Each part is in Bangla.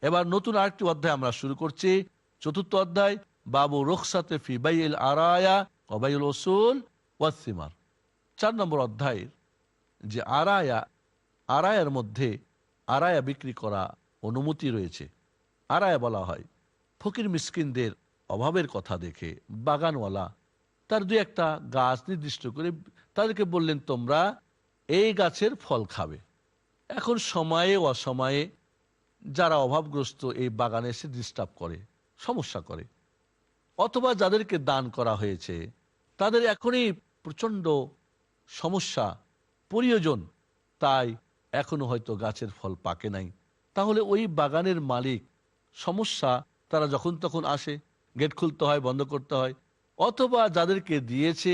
এবার নতুন আরেকটি অধ্যায় আমরা শুরু করছি, চতুর্থ অধ্যায়, বাবু রুখসাতে ফি বাইল আরায়া ওয়া বাইল উসুল ওয়াস সিমার। 4 নম্বর অধ্যায়ের যে আরায়ার মধ্যে আরায়া বিক্রি করা অনুমতি রয়েছে। আরায়া বলা হয় ফকির মিসকিনদের অভাবের কথা দেখে বাগানওয়ালা তার দুই একটা গাছ নির্দিষ্ট করে তাদেরকে বললেন, তোমরা এই গাছের ফল খাবে। এখন সময়ে অসময়ে যারা অভাবগ্রস্ত এই বাগানে এসে ডিস্টার্ব করে, সমস্যা করে, অথবা যাদেরকে দান করা হয়েছে তাদের এখনই প্রচণ্ড সমস্যা, প্রয়োজন, তাই এখনো হয়তো গাছের ফল পাকে নাই, তাহলে ওই বাগানের মালিক সমস্যা, তারা যখন তখন আসে, গেট খুলতে হয়, বন্ধ করতে হয়, অথবা যাদেরকে দিয়েছে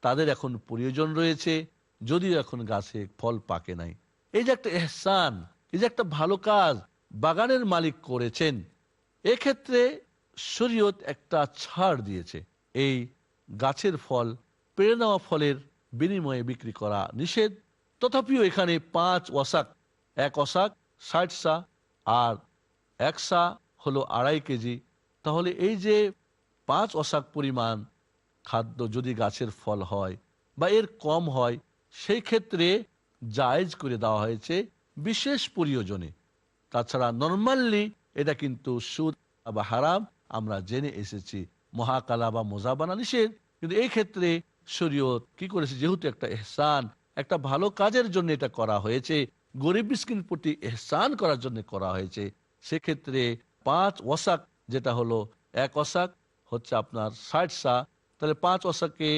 তাদের এখন প্রয়োজন রয়েছে, যদিও এখন গাছে ফল পাকে নাই। এই যে একটা এহসান, এই যে একটা ভালো কাজ বাগানের মালিক করেছেন, এক্ষেত্রে শরীয়ত একটা ছাড় দিয়েছে। এই গাছের ফল পেড়ে নেওয়া ফলের বিনিময়ে বিক্রি করা নিষেধ। তথাপিও এখানে 5 ওয়াসাক, 1 ওয়াসাক 60 সা, আর 1 সা হলো 2.5 কেজি। তাহলে এই যে 5 ওয়াসাক পরিমাণ খাদ্য যদি গাছের ফল হয় বা এর কম হয়, সেই ক্ষেত্রে জায়েজ করে দেওয়া হয়েছে বিশেষ প্রয়োজনে। তাছাড়া নর্মালি এটা কিন্তু সুদ বা হারাম আমরা জেনে এসেছি, মহাকালা বা মোজাবানা নিষেধ। কিন্তু এই ক্ষেত্রে শরীয়ত কি করেছে, যেহেতু একটা এহসান, একটা ভালো কাজের জন্য এটা করা হয়েছে, গরিব মিসকিন প্রতি এহসান করার জন্য করা হয়েছে, সেক্ষেত্রে 5 ওয়াসাক, যেটা হলো 1 ওয়াসাক হচ্ছে আপনার 60 সা, তাহলে 5 ওয়াসাকে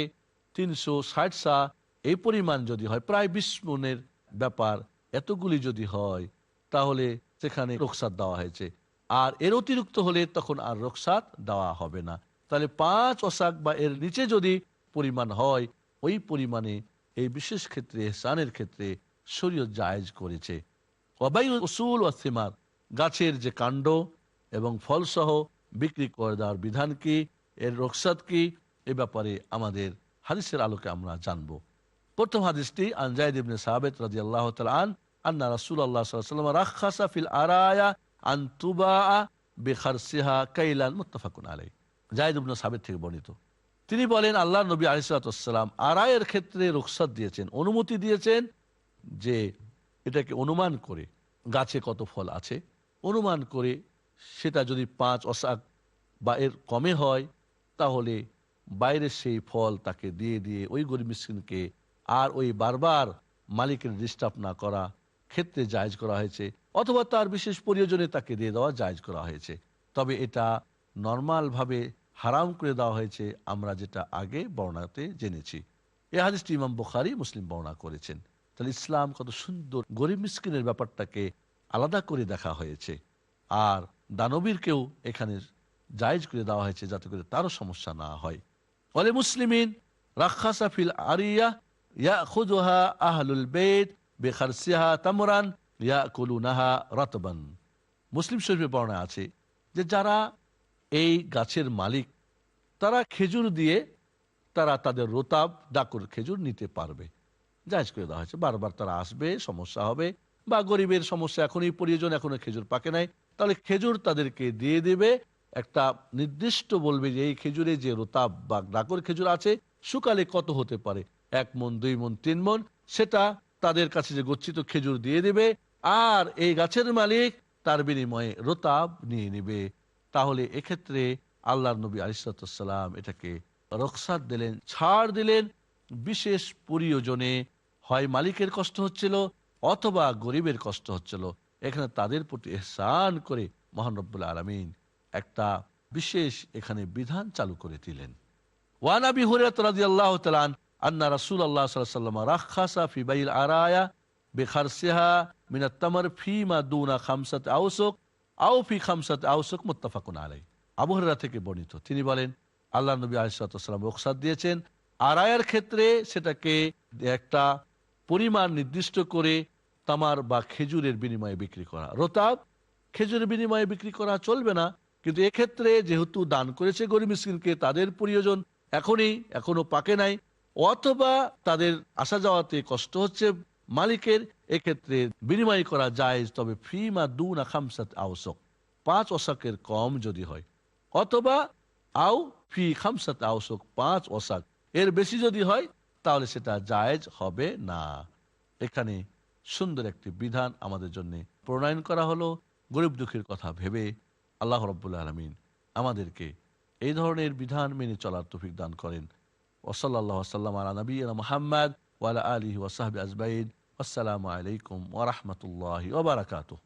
360 সা, এই পরিমাণ যদি হয় প্রায় 20 মনের ব্যাপার, এতগুলি যদি হয় তাহলে সেখানে রুখসাত দেওয়া হয়েছে। আর এর অতিরিক্ত হলে তখন আর রুখসাত দেওয়া হবে না। তাহলে 5 ওয়াসাক বা এর নিচে যদি পরিমাণ হয়, ওই পরিমাণে এই বিশেষ ক্ষেত্রে এহসানের ক্ষেত্রে শরীয়ত জায়েজ করেছে। ওয়াবাইউল উসুল ওয়াস সিমার, গাছের যে কাণ্ড এবং ফলসহ বিক্রি করে দেওয়ার বিধান কি, এর রুখসাত কি, এ ব্যাপারে আমাদের হাদিসের আলোকে আমরা জানব। প্রথম হাদিসটি আন যায়েদ ইবনে সাবিত রাদিয়াল্লাহু তাআলা আন্না রাসূলুল্লাহ সাল্লাল্লাহু আলাইহি ওয়াসাল্লাম রাখাসা ফিল আরায়া আন তুবাআ বিখারসিহা কাইলান, মুত্তাফাকুন আলাইহি। যায়েদ ইবনে সাবিত থেকে বর্ণিত, তিনি বলেন আল্লাহর নবী আলাইহিস সালাতু ওয়াসসালাম আরায়ের ক্ষেত্রে রুখসাত দিয়েছেন, অনুমতি দিয়েছেন, যে এটাকে অনুমান করে গাছে কত ফল আছে, অনুমান করে সেটা যদি 5 ওয়াসাক বা এর কমে হয়, তাহলে বাইরের সেই ফল তাকে দিয়ে দিয়ে ওই গরিব মিসকিনকে আর ওই বারবার মালিকের ডিস্টার্ব না করা ক্ষেত্রে জায়েজ করা হয়েছে, অথবা তার বিশেষ প্রয়োজনে তাকে দিয়ে দেওয়া জায়েজ করা হয়েছে। তবে এটা নর্মালভাবে হারাম করে দেওয়া হয়েছে, আমরা যেটা আগে বর্ণাতে জেনেছি। এই হাদিসটি ইমাম বুখারী, মুসলিম বর্ণনা করেছেন। তাহলে ইসলাম কত সুন্দর গরিব মিসকিনের ব্যাপারটাকে আলাদা করে দেখা হয়েছে, আর দানবীরকেও এখানে জায়েজ করে দেওয়া হয়েছে যাতে করে তারও সমস্যা না হয়। ওয়ালি মুসলিমিন রাখাসা ফিল আরিয়া ইয়াখুযুহা আহলুল বাইত বিখারসিহা তামরান ইয়াকুলুনাহা রাতবান। মুসলিম শরীফে বর্ণনা আছে যে যারা এই গাছের মালিক, তারা খেজুর দিয়ে তারা তাদের রোতাব ডাকুর খেজুর নিতে পারবে, জায়েজ করে দেওয়া হয়েছে। বারবার তারা আসবে, সমস্যা হবে, বা গরিবের সমস্যা এখনই প্রয়োজন, এখনো খেজুর পাকে নাই, তাহলে খেজুর তাদেরকে দিয়ে দেবে। একটা নির্দিষ্ট বলবে যে এই খেজুরে যে রোতাব বা ডাকর খেজুর আছে, শুকালে কত হতে পারে, 1 মণ, 2 মণ, 3 মণ, সেটা তাদের কাছে যে গচ্ছিত খেজুর দিয়ে দেবে, আর এই গাছের মালিক তার বিনিময়ে রোতাব নিয়ে নেবে। তাহলে এক্ষেত্রে আল্লাহর নবী আলাইহিস সালাতু ওয়াস সালাম এটাকে রুখসাত দিলেন, ছাড় দিলেন বিশেষ প্রয়োজনে। হয় মালিকের কষ্ট হচ্ছিল অথবা গরিবের কষ্ট হচ্ছিল, এখানে তাদের প্রতি ইহসান করে মহান রব্বুল আলামিন একটা বিশেষ এখানে বিধান চালু করে দিলেন। ওয়ান আবি হুরায়রা রাদিয়াল্লাহু তাআলা আন্না রাসূলুল্লাহ সাল্লাল্লাহু আলাইহি ওয়াসাল্লাম রাখাসা ফি বাইল আরায়া বিখারসিহা মিনাত তামর ফিমা দুনা খামসাত আওসুক আও ফি খামসাত আওসুক, মুত্তাফাকুন আলাইহি। আবু হুরায়রা থেকে বর্ণিত, তিনি বলেন আল্লাহর নবী আলাইহিস সালাতু ওয়াস সালাম রুখসাত দিয়েছেন আরায়ের ক্ষেত্রে সেটাকে একটা পরিমাণ নির্দিষ্ট করে তামার বা খেজুরের বিনিময়ে বিক্রি করা। রোতাব খেজুরের বিনিময়ে বিক্রি করা চলবে না, কিন্তু এক্ষেত্রে যেহেতু দান করেছে গরিব মিসকিনকে, তাদের প্রয়োজন এখনো পাকে নাই, অথবা তাদের আসা যাওয়াতে কষ্ট হচ্ছে মালিকের, এক্ষেত্রে বিনিময় করা জায়েজ, তবে ফিমা দুনা খামসাত আওসক, 5 ওসাকের কম যদি হয়, অথবা আও ফি খামসাত আওসুক 5 ওসাক এর বেশি যদি হয়, তাহলে সেটা জায়েজ হবে না। এখানে সুন্দর একটি বিধান আমাদের জন্য প্রণয়ন করা হলো গরিব দুঃখীর কথা ভেবে। আল্লাহ রাব্বুল আলামিন আমাদেরকে এই ধরনের বিধান মেনে চলার তৌফিক দান করেন। ওয়াসাল্লাল্লাহু ওয়াসাল্লাম আলা নবিয়িনা মুহাম্মদ ওয়া আলা আলিহি ওয়া সাহবিহি আজমাইন। আসসালামু আলাইকুম ওয়া রাহমাতুল্লাহি ওয়া বারাকাতুহু।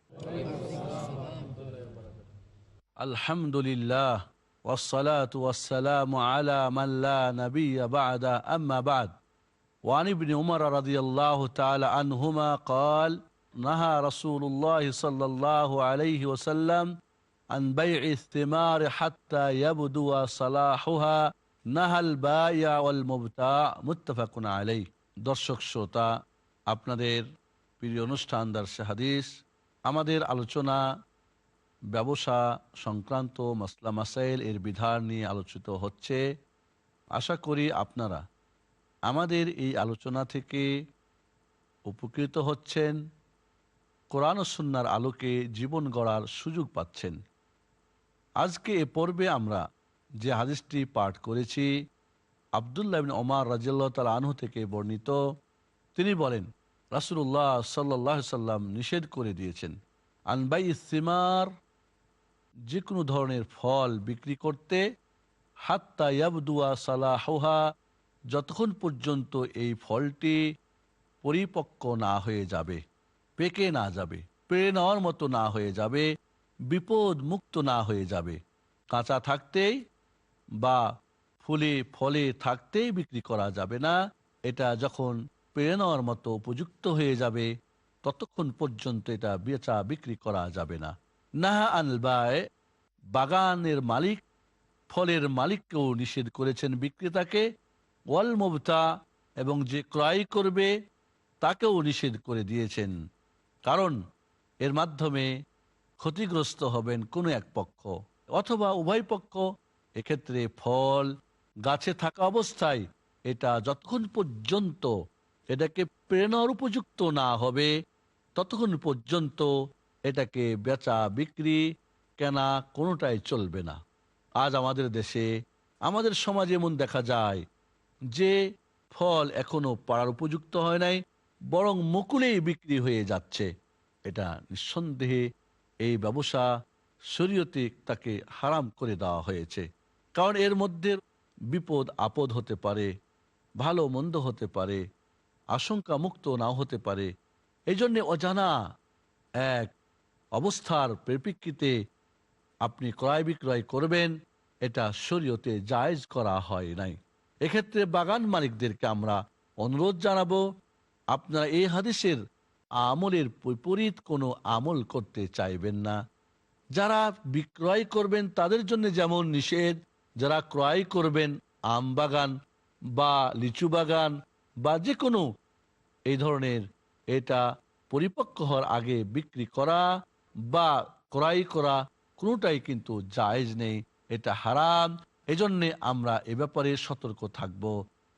আলহামদুলিল্লাহ ওয়াসসালাতু ওয়াসসালামু আলা মান লা নাবিয়্যা বা'দা, আম্মা বা'দ। وعن ابن عمر رضي الله تعالى عنهما قال نهى رسول الله صلى الله عليه وسلم عن بيع الثمار حتى يبدو صلاحها نهى البائع والمبتاع متفق عليه। দর্শক শ্রোতা, আপনাদের প্রিয় অনুষ্ঠান দারসে হাদিস, আমাদের আলোচনা ব্যবসা সংক্রান্ত মাসলা মাসাইল এর বিধান নিয়ে আলোচিত হচ্ছে। আশা করি আপনারা আমাদের এই আলোচনা থেকে উপকৃত হচ্ছেন, কোরআন ও সুন্নাহর আলোকে জীবন গড়ার সুযোগ পাচ্ছেন। আজকে এ পর্বে আমরা যে হাদিসটি পাঠ করেছি আব্দুল্লাহ ইবনে ওমর রাদিয়াল্লাহু তাআলা আনহু থেকে বর্ণিত। তিনি বলেন, রাসূলুল্লাহ সাল্লাল্লাহু আলাইহি সাল্লাম নিষেধ করে দিয়েছেন আন বাইইস সিমার, যে কোনো ধরনের ফল বিক্রি করতে, হাত্তা ইয়াবদুয়া সালাহুহা, যতক্ষণ পর্যন্ত এই ফলটি পরিপক্ক না হয়ে যাবে, পেকে না যাবে, পেড়ে নেওয়ার মতো না হয়ে যাবে, বিপদ মুক্ত না হয়ে যাবে। কাঁচা থাকতেই বা ফুলে ফলে থাকতেই বিক্রি করা যাবে না। এটা যখন পেড়ে নেওয়ার মতো উপযুক্ত হয়ে যাবে, ততক্ষণ পর্যন্ত এটা বেচা বিক্রি করা যাবে না। নাহা আনিল বায়, বাগানের মালিক, ফলের মালিককেও নিষেধ করেছেন বিক্রেতাকে। ওয়াল মুবতা, এবং যে ক্রয় করবে তাকেও নিষেধ করে দিয়েছেন, কারণ এর মাধ্যমে ক্ষতিগ্রস্ত হবেন কোনো এক পক্ষ অথবা উভয় পক্ষ। এক্ষেত্রে ফল গাছে থাকা অবস্থায় এটা যতক্ষণ পর্যন্ত এটাকে প্রেরণার উপযুক্ত না হবে, ততক্ষণ পর্যন্ত এটাকে বেচা বিক্রি কেনা কোনোটাই চলবে না। আজ আমাদের দেশে, আমাদের সমাজে এমন দেখা যায় যে ফল এখনো পাড়ার উপযুক্ত হয় নাই, বরং মুকুলেই বিক্রি হয়ে যাচ্ছে। এটা নিঃসন্দেহে এই ব্যবসা শরীয়তে তাকে হারাম করে দেওয়া হয়েছে, কারণ এর মধ্যে বিপদ আপদ হতে পারে, ভালো মন্দ হতে পারে, আশঙ্কা মুক্ত নাও হতে পারে। এই জন্য অজানা এক অবস্থার পরিপ্রেক্ষিতে আপনি ক্রয় বিক্রয় করবেন, এটা শরীয়তে জায়েজ করা হয় নাই। এক্ষেত্রে বাগান মালিকদেরকে আমরা অনুরোধ জানাবো, আপনারা এই হাদিসের আমলের বিপরীত কোনো আমল করতে চাইবেন না। যারা বিক্রয় করবেন তাদের জন্য যেমন নিষেধ, যারা ক্রয় করবেন আম বাগান বা লিচু বাগান বা যে কোনো এই ধরনের, এটা পরিপক্ক হওয়ার আগে বিক্রি করা বা ক্রয় করা কোনোটাই কিন্তু জায়েজ নেই, এটা হারাম। এজন্যে আমরা এ ব্যাপারে সতর্ক থাকব।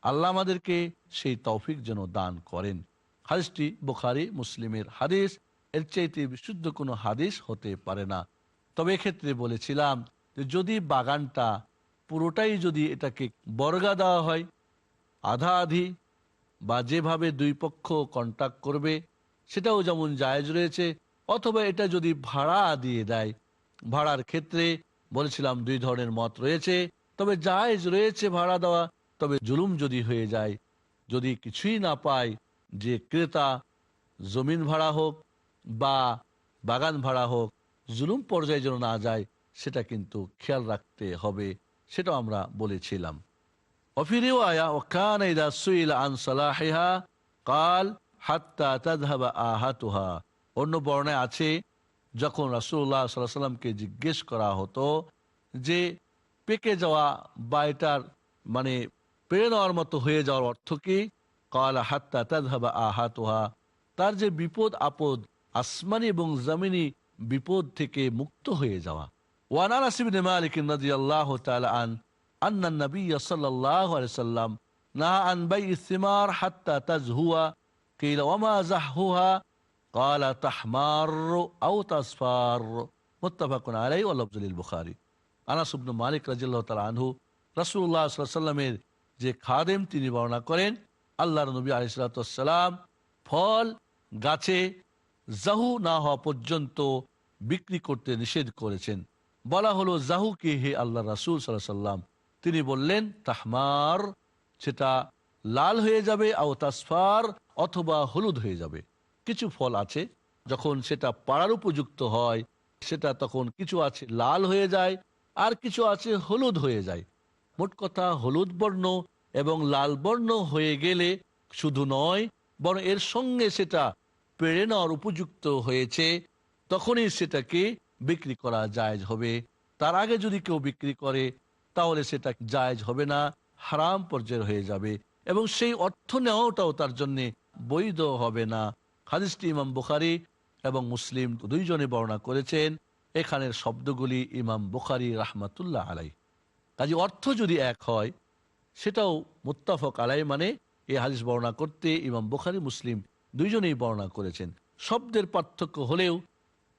আল্লাহ আমাদেরকে সেই তৌফিক যেন দান করেন। হাদিসটি বুখারী মুসলিমের হাদিস, এর চাইতে বিশুদ্ধ কোনো হাদিস হতে পারে না। তবে এক্ষেত্রে বলেছিলাম যে যদি বাগানটা পুরোটাই যদি এটাকে বর্গা দেওয়া হয়, আধা আধি বা যেভাবে দুই পক্ষ কন্ট্রাক্ট করবে সেটাও যেমন জায়েজ রয়েছে, অথবা এটা যদি ভাড়া দিয়ে দেয়, ভাড়ার ক্ষেত্রে বলেছিলাম দুই ধরনের মত রয়েছে। তবে জায়েজ রয়েছে ভাড়া দেওয়া, তবে জুলুম যদি হয়ে যায়, যদি কিছুই না পায়, যে ক্রেতা জমিন ভাড়া হোক বা বাগান ভাড়া হোক, জুলুম পর্যায়ে যেন না যায়, সেটা কিন্তু খেয়াল রাখতে হবে, সেটাও আমরা বলেছিলাম। وفي رواية وكان إذا سئل عن صلاحها قال حتى تذهب آهاتها। অন্য বর্ণায় আছে, যখন রাসূলুল্লাহ সাল্লাল্লাহু আলাইহি ওয়াসাল্লামকে জিজ্ঞেস করা হতো যে পেকে যাওয়া বা এটার মানে পেরে নেওয়ার মতো হয়ে যাওয়ার অর্থ কি, قال حتى تذهب آهاتها, তার যে বিপদ আপদ আসমানি এবং জমিনি বিপদ থেকে মুক্ত হয়ে যাওয়া। وعن أنس بن مالك رضي الله تعالى عنه أن النبي صلى الله عليه وسلم نهى عن بيع الثمار حتى تزهو قيل وما زهوها قال تحمار أو تصفار মুত্তাফাকুন আলাইহি ওয়া লাফজুল বুখারী। আনাস ইবনে মালিক রাদিয়াল্লাহু তাআলা আনহু রাসূলুল্লাহ সাল্লাল্লাহু আলাইহি ওয়াসাল্লামের যে খাদেম তিনি বর্ণনা করেন, আল্লাহর নবী আলাইহিস সালাতু ওয়াস সালাম ফল গাছে জাহু না হওয়া পর্যন্ত বিক্রি করতে নিষেধ করেছেন। বলা হলো জাহু কি হে আল্লাহ রাসূল সাল্লাল্লাহু আলাইহি ওয়াসাল্লাম? তিনি বললেন তাহমার, সেটা লাল হয়ে যাবে, আও তাসফার, অথবা হলুদ হয়ে যাবে। কিছু ফল আছে যখন সেটা পাড়ার উপযুক্ত হয় সেটা তখন কিছু আছে লাল হয়ে যায়, আর কিছু আছে হলুদ হয়ে যায়। মোট কথা হলুদ বর্ণ এবং লাল বর্ণ হয়ে গেলে শুধু নয়, বরং এর সঙ্গে সেটা পেড়ে নেওয়ার উপযুক্ত হয়েছে, তখনই সেটাকে বিক্রি করা জায়েজ হবে। তার আগে যদি কেউ বিক্রি করে তাহলে সেটা জায়েজ হবে না, হারাম পর্যায়ের হয়ে যাবে, এবং সেই অর্থ নেওয়াটাও তার জন্য বৈধ হবে না। হাদিসটি ইমাম বুখারী এবং মুসলিম দুইজনে বর্ণনা করেছেন। এখানের শব্দগুলি ইমাম বুখারী রাহমাতুল্লাহ আলাইহি। কাজে অর্থ যদি এক হয় সেটাও মুত্তাফাক আলাইহি, মানে এই হাদিস বর্ণনা করতে ইমাম বুখারী মুসলিম দুইজনেই বর্ণনা করেছেন। শব্দের পার্থক্য হলেও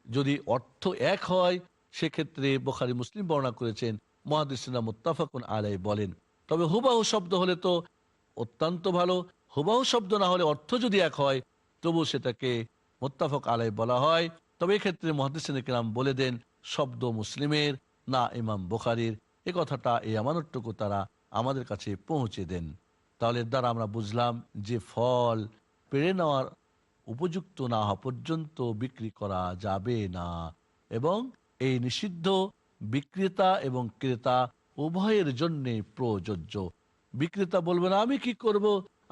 যদি অর্থ এক হয় সেক্ষেত্রে বুখারী মুসলিম বর্ণনা করেছেন, মুহাদ্দিসিনা মুত্তাফাকুন আলাইহি বলেন। তবে হুবাহু শব্দ হলে তো অত্যন্ত ভালো, হুবাহু শব্দ না হলে অর্থ যদি এক হয় তবু সেটাকে মুত্তাফাক আলাইহি বলা হয়। তবে এক্ষেত্রে মুহাদ্দিসিনে কেরাম বলে দেন শব্দ মুসলিমের না ইমাম বুখারীর। এ কথাটা, এই আমানতটুকু তারা আমাদের কাছে পৌঁছে দেন। তাহলে এর দ্বারা আমরা বুঝলাম যে ফল পেড়ে নেওয়ার উপযুক্ত না হওয়া পর্যন্ত বিক্রি করা যাবে না, এবং এই নিষিদ্ধ বিক্রেতা এবং ক্রেতা উভয়ের জন্যে প্রযোজ্য। বিক্রেতা বলবে না আমি কি করব,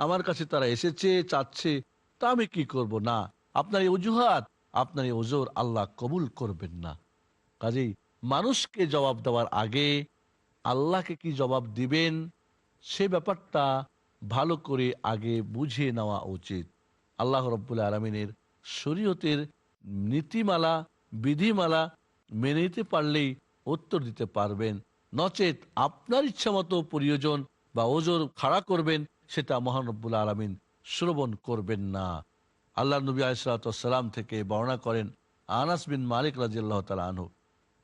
আমার কাছে তারা এসেছে চাচ্ছে, তা আমি কি করব না। আপনার এই অজুহাত, আপনার এই ওজোর আল্লাহ কবুল করবেন না। কাজেই মানুষকে জবাব দেওয়ার আগে আল্লাহকে কি জবাব দিবেন সে ব্যাপারটা ভালো করে আগে বুঝে নেওয়া উচিত। আল্লাহ রাব্বুল আলামিনের শরীয়তের নীতিমালা বিধিমালা মেনে নিতে পারলেই উত্তর দিতে পারবেন, নচেত আপনার ইচ্ছা মতো প্রয়োজন বা ওজোর খাড়া করবেন, সেটা মহান রব্বুল আলামিন শ্রবণ করবেন না। আল্লাহ নবী আলাইহিস সালাতু ওয়াস সালাম থেকে বর্ণনা করেন আনাস বিন মালিক রাদিয়াল্লাহু তাআলা আনহু,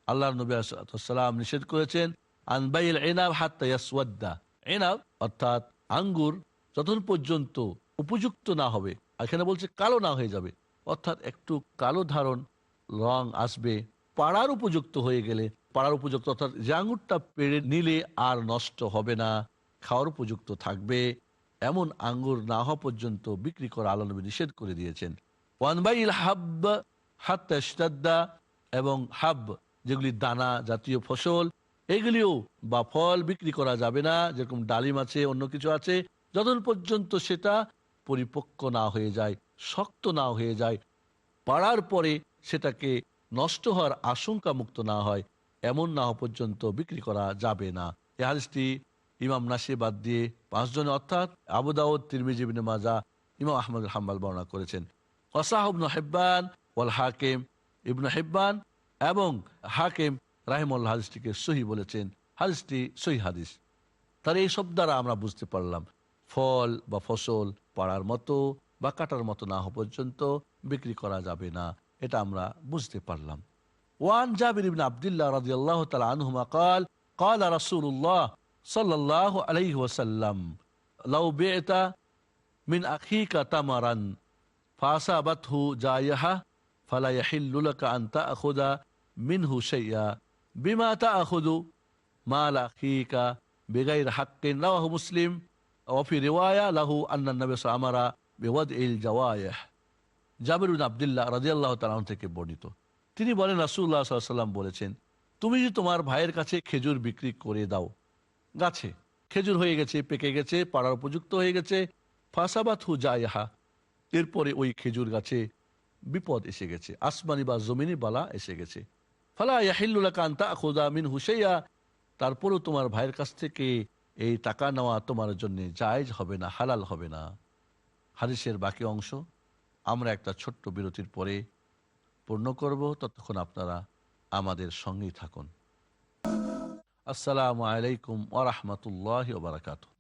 আল্লাহ নবী আলাইহিস সালাতু ওয়াস সালাম নিষেধ করেছেন আন বাইল ইনাব হাত্তা ইয়াসওয়াদ্দা। ইনাব অর্থাৎ আঙ্গুর যতক্ষণ পর্যন্ত উপযুক্ত না হবে, এখানে বলছে কালো না হয়ে যাবে, অর্থাৎ একটু কালো ধারণ রং আসবে, পাড়ার উপযুক্ত হয়ে গেলে, পাড়ার উপযুক্ত অর্থাৎ যে আঙ্গুরটা পেড়ে নিলে আর নষ্ট হবে না, খাওয়ার উপযুক্ত থাকবে, এমন আঙ্গুর না হওয়া পর্যন্ত বিক্রি করা আল্লাহ নবী নিষেধ করে দিয়েছেন। ওয়ান বাইল হাব হাত্তা ইশতাদ্দা, এবং হাব যেগুলি দানা জাতীয় ফসল, এগুলিও বা ফল বিক্রি করা যাবে না, যেরকম ডালিম আছে অন্য কিছু আছে, যতক্ষণ পর্যন্ত সেটা পরিপক্ক না হয়ে যায়, শক্ত না হয়ে যায়, পাড়ার পরে সেটাকে নষ্ট হওয়ার আশঙ্কা মুক্ত না হয়, এমন না হওয়া পর্যন্ত বিক্রি করা যাবে না। এই হাদিসটি ইমাম নাসি বাদ দিয়ে পাঁচজনে অর্থাৎ আবু দাউদ, তিরমিজি, ইবনে মাজাহ, ইমাম আহমদ হাম্বাল বর্ণনা করেছেন। ওয়াসাহ ইবনে হিব্বান ওয়াল হাকিম, ইবনে হিব্বান এবং হাকিম রাহিমাহুল্লাহ হাদিসটিকে সহিহ বলেছেন, হাদিসটি সহিহ হাদিস। তার এই সব দ্বারা আমরা বুঝতে পারলাম ফল বা ফসল পাড়ার মতো বা কাটার মতো না হওয়া পর্যন্ত বিক্রি করা যাবে না, এটা আমরা বুঝতে পারলাম। ওয়ান জাবির ইবনে আব্দুল্লাহ রাদিয়াল্লাহু তাআলা আনহুমা قال قال رسول الله صلى الله عليه وسلم لو بعت من أخيك تمرا فأصابته جائحة فلا يحل لك أن تأخذ منه شيئا بما تأخذ مال أخيك بغير حق رواه مسلم وفي رواية له أن النبي صلى الله عليه وسلم أمر بوضع الجوائح। জাবির বিন আব্দুল্লাহ রাদিয়াল্লাহু তাআলা আনহু থেকে বর্ণিত, তিনি বলেন রাসূলুল্লাহ সাল্লাল্লাহু আলাইহি ওয়াসাল্লাম বলেছেন, তুমি যদি তোমার ভাইয়ের কাছে খেজুর বিক্রি করে দাও, গাছে খেজুর হয়ে গেছে, পেকে গেছে, পাড়ার উপযুক্ত হয়ে গেছে, ফাসাবাতহু জায়হা, এরপরে ওই খেজুর গাছে বিপদ এসে গেছে, আসমানি বা জমিনি বালা এসে গেছে, ফালা ইয়াহিল্লু লাকা আন তাখুযা মিনহু শাইআ, তারপরেও তোমার ভাইয়ের কাছ থেকে এই টাকা নেওয়া তোমার জন্য জায়েজ হবে না, হালাল হবে না। হাদিসের বাকি অংশ আমরা একটা ছোট্ট বিরতির পরে পূর্ণ করব, ততক্ষণ আপনারা আমাদের সঙ্গেই থাকুন। আসসালামু আলাইকুম ওয়া রাহমাতুল্লাহি ওয়া বারাকাতুহু।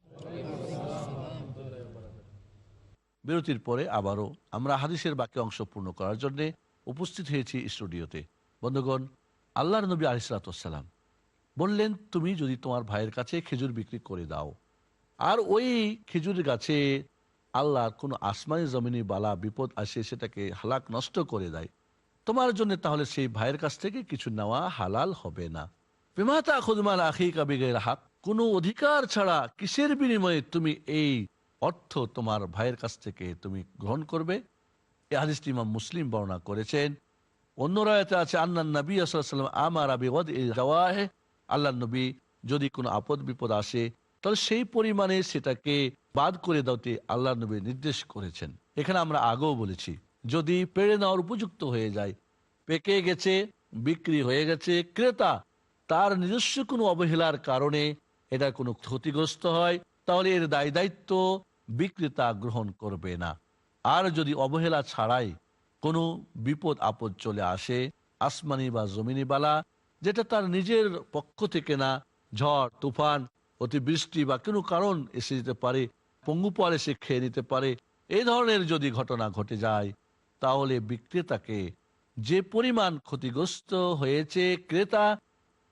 বিরতির পরে আবারও আমরা হাদিসের বাকি অংশ পূর্ণ করার জন্য উপস্থিত হয়েছি স্টুডিওতে। বন্ধুগণ, আল্লাহর নবী আলাইহিস সালাম বললেন, তুমি যদি তোমার ভাইয়ের কাছে খেজুর বিক্রি করে দাও, আর ওই খেজুর গাছে আল্লাহর কোনো আসমানি জমিনি বালা বিপদ আসে, সেটাকে হালাক নষ্ট করে দেয় তোমার জন্য, তাহলে সেই ভাইয়ের কাছ থেকে কিছু নেওয়া হালাল হবে না। বিমাতা খুদমাল আখিকা বিগাইর হক, কোনো অধিকার ছাড়া কিসের বিনিময়ে তুমি এই অর্থ তোমার ভাইয়ের কাছ থেকে তুমি গ্রহণ করবে? এই হাদিসটি ইমাম মুসলিম বর্ণনা করেছেন। অন্য রায়াতে আছে আন্নান নবী সাল্লাল্লাহু আলাইহি ওয়াসাল্লাম আমারা বিওয়াদিল জাওয়াহে, আল্লাহর নবী যদি কোনো আপদ বিপদ আসে তাহলে সেই পরিমাণে সেটাকে বাদ করে দাওতে আল্লাহর নবী নির্দেশ করেছেন। এখানে আমরা আগেও বলেছি, যদি পেড়ে নেওয়ার উপযুক্ত হয়ে যায়, পেকে গেছে, বিক্রি হয়ে গেছে, ক্রেতা তার নিজস্ব কোনো অবহেলার কারণে এটা কোনো ক্ষতিগ্রস্ত হয়, তাহলে এর দায় দায়িত্ব বিক্রেতা গ্রহণ করবে না। আর যদি অবহেলা ছাড়াই কোনো বিপদ আপদ চলে আসে, আসমানি বা জমিনি বালা, যেটা তার নিজের পক্ষ থেকে না, ঝড় তুফান অতিবৃষ্টি বা কোনো কারণ এসে যেতে পারে, পঙ্গুপাল এসে খেয়ে নিতে পারে, এই ধরনের যদি ঘটনা ঘটে যায়, তাহলে বিক্রেতাকে যে পরিমাণ ক্ষতিগ্রস্ত হয়েছে ক্রেতা,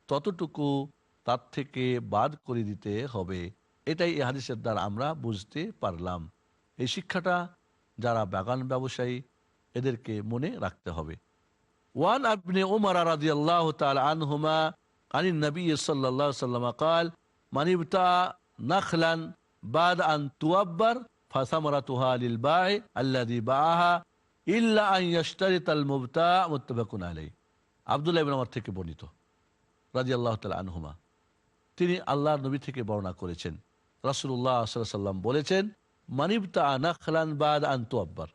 ততটুকু তার থেকে বাদ করে দিতে হবে। এটাই এই হাদিসের দ্বারা আমরা বুঝতে পারলাম। এই শিক্ষাটা যারা বাগান ব্যবসায়ী এদেরকে মনে রাখতে হবে। ওয়ান আবনে উমর রাদিয়াল্লাহু তাআলা আনহুমা আনিন নবী সাল্লাল্লাহু আলাইহি ওয়াসাল্লাম قال من ابتاع نخلا بعد ان توبر فثمرتها للبائع الذي باعها الا ان يشترط المبتاع متفق عليه। আব্দুল্লাহ ইবনে ওমর থেকে বর্ণিত রাদিয়াল্লাহু তাআলা আনহুমা, তিনি আল্লাহর নবী থেকে বর্ণনা করেছেন, রাসূলুল্লাহ সাল্লাল্লাহু আলাইহি ওয়াসাল্লাম বলেছেন, মান ইবতাআ নাখলান বাদ আন তুয়াব্বার,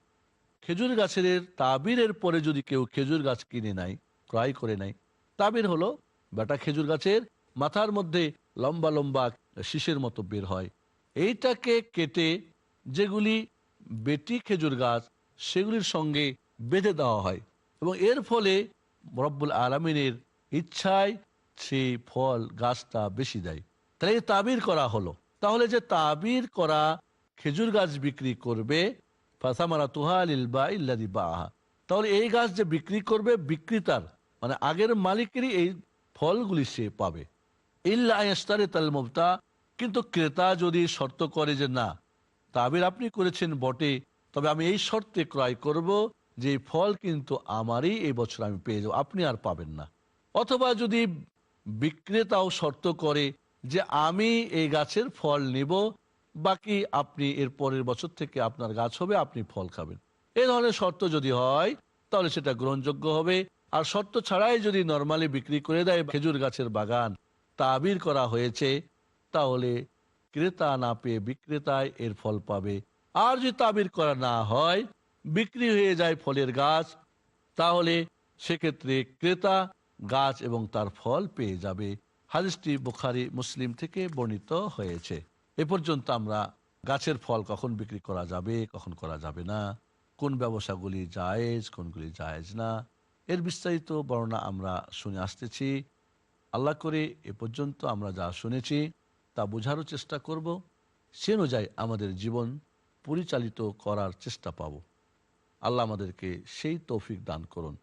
খেজুর গাছের তাবিরের পরে যদি কেউ খেজুর গাছ কিনে নেয়, ক্রয় করে নেয়, তাবির হলো বেটা খেজুর গাছের মাথার মধ্যে লম্বা লম্বা শীষের মতো বের হয়, এইটাকে কেটে যেগুলি বেটি খেজুর গাছ সেগুলির সঙ্গে বেঁধে দেওয়া হয় এবং এর ফলে রব্বুল আলামিনের ইচ্ছায় সেই ফল গাছটা বেশি দেয়, তাই তাবির করা হলো। তাহলে যে তাবির করা খেজুর গাছ বিক্রি করবে, তাহলে এই গাছ যে বিক্রি করবে বিক্রেতার মানে আগের মালিকেরই এই ফলগুলি সে পাবে। কিন্তু ক্রেতা যদি শর্ত করে যে না, তাবির আপনি করেছেন বটে, তবে আমি এই শর্তে ক্রয় করব যে এই ফল কিন্তু আমারই, এই বছর আমি পেয়ে যাবো, আপনি আর পাবেন না। অথবা যদি বিক্রেতাও শর্ত করে যে আমি এই গাছের ফল নিব, বাকি আপনি এর পরের বছর থেকে আপনার গাছ হবে, আপনি ফল খাবেন, এই ধরনের শর্ত যদি হয় তাহলে সেটা গ্রহণযোগ্য হবে। আর শর্ত ছাড়াই যদি নরমালি বিক্রি করে দেয় খেজুর গাছের বাগান তাবির করা হয়েছে, তাহলে ক্রেতা না পেয়ে বিক্রেতায় এর ফল পাবে। আর যদি তাবির করা না হয়, বিক্রি হয়ে যায় ফলের গাছ, তাহলে সেক্ষেত্রে ক্রেতা গাছ এবং তার ফল পেয়ে যাবে। হাদিসটি বুখারী মুসলিম থেকে বর্ণিত হয়েছে। এ পর্যন্ত আমরা গাছের ফল কখন বিক্রি করা যাবে, কখন করা যাবে না, কোন ব্যবসাগুলি জায়েজ, কোনগুলি জায়েজ না, এর বিস্তারিত বর্ণনা আমরা শুনে আসতেছি। আল্লাহ করে এ পর্যন্ত আমরা যা শুনেছি তা বোঝারও চেষ্টা করব, সে অনুযায়ী আমাদের জীবন পরিচালিত করার চেষ্টা পাব। আল্লাহ আমাদেরকে সেই তৌফিক দান করুন।